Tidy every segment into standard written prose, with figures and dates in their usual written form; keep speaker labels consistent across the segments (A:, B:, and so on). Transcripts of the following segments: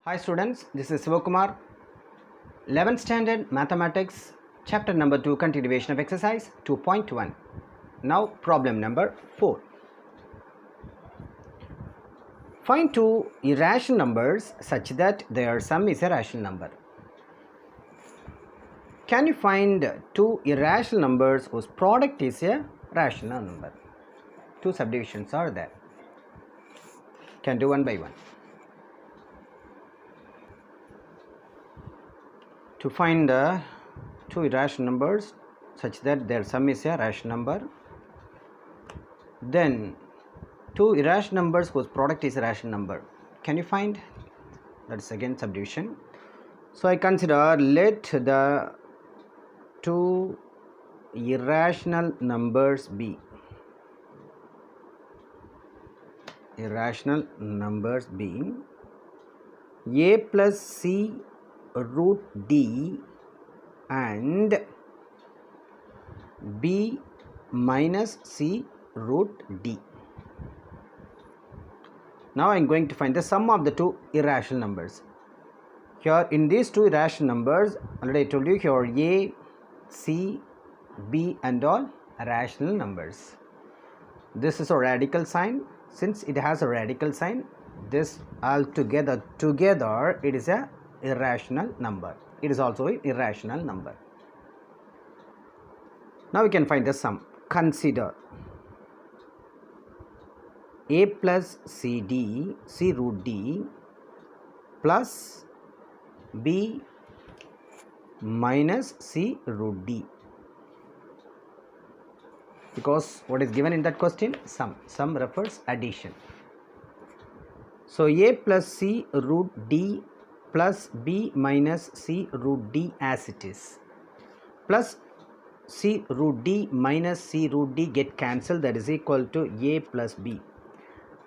A: Hi students, this is Sivakumar. 11th standard mathematics, chapter number 2, continuation of exercise 2.1. Now problem number 4. Find two irrational numbers such that their sum is a rational number. Can you find two irrational numbers whose product is a rational number? Two subdivisions are there. Can do one by one. To find the two irrational numbers such that their sum is a rational number, then two irrational numbers whose product is a rational number. Can you find? That's again subdivision. So I consider let the two irrational numbers be. Irrational numbers be a plus c root d and b minus c root d. Now I am going to find the sum of the two irrational numbers. Here in these two irrational numbers, already I told you here a, c, b and all rational numbers. This is a radical sign. Since it has a radical sign, this all together it is a irrational number. It is also an irrational number. Now we can find the sum. Consider a plus cd, c root d plus b minus c root d. Because what is given in that question? Sum. Sum refers addition. So a plus c root d plus b minus c root d as it is, plus c root d minus c root d get cancelled, that is equal to a plus b.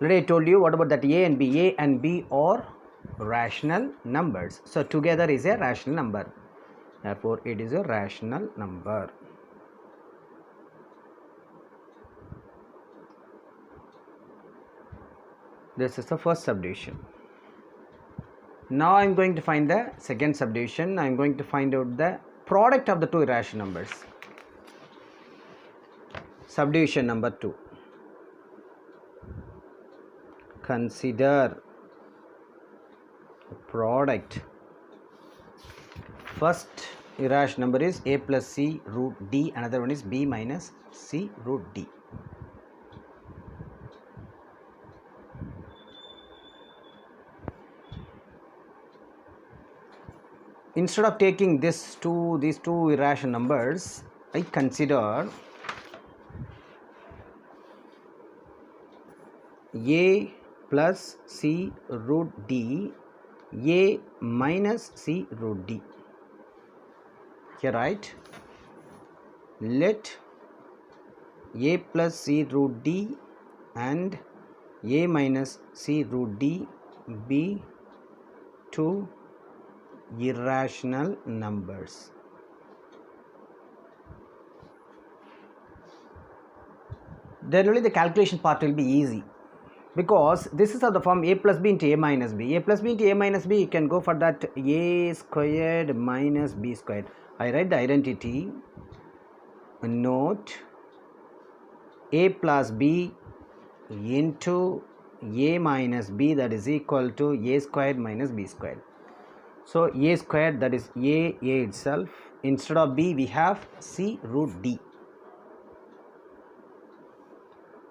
A: Already I told you what about that a and b. A and b are rational numbers. So together is a rational number. Therefore it is a rational number. This is the first subdivision. Now I am going to find the second subdivision. I am going to find out the product of the two irrational numbers. Subdivision number 2. Consider the product. First irrational number is a plus c root d, another one is b minus c root d. Instead of taking these two irrational numbers, I consider a plus c root d, a minus c root d. Here write, let a plus c root d and a minus c root d be two irrational numbers. Then only the calculation part will be easy, because this is of the form a plus b into a minus b. A plus b into a minus b, you can go for that a squared minus b squared. I write the identity. Note a plus b into a minus b, that is equal to a squared minus b squared. So a squared, that is a itself. Instead of b we have c root d,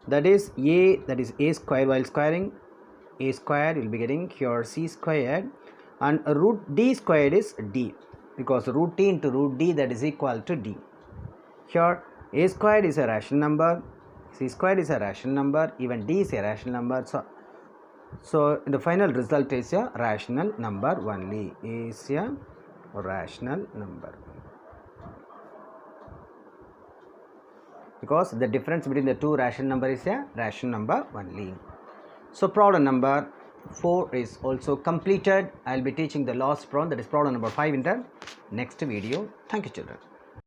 A: that is a square. While squaring a square, you will be getting here c squared, and root d squared is d, because root t into root d, that is equal to d. Here a squared is a rational number, c squared is a rational number, even d is a rational number. So the final result is a rational number only, is a rational number, because the difference between the two rational number is a rational number only. So problem number 4 is also completed. I will be teaching the last problem, that is problem number 5, in the next video. Thank you children.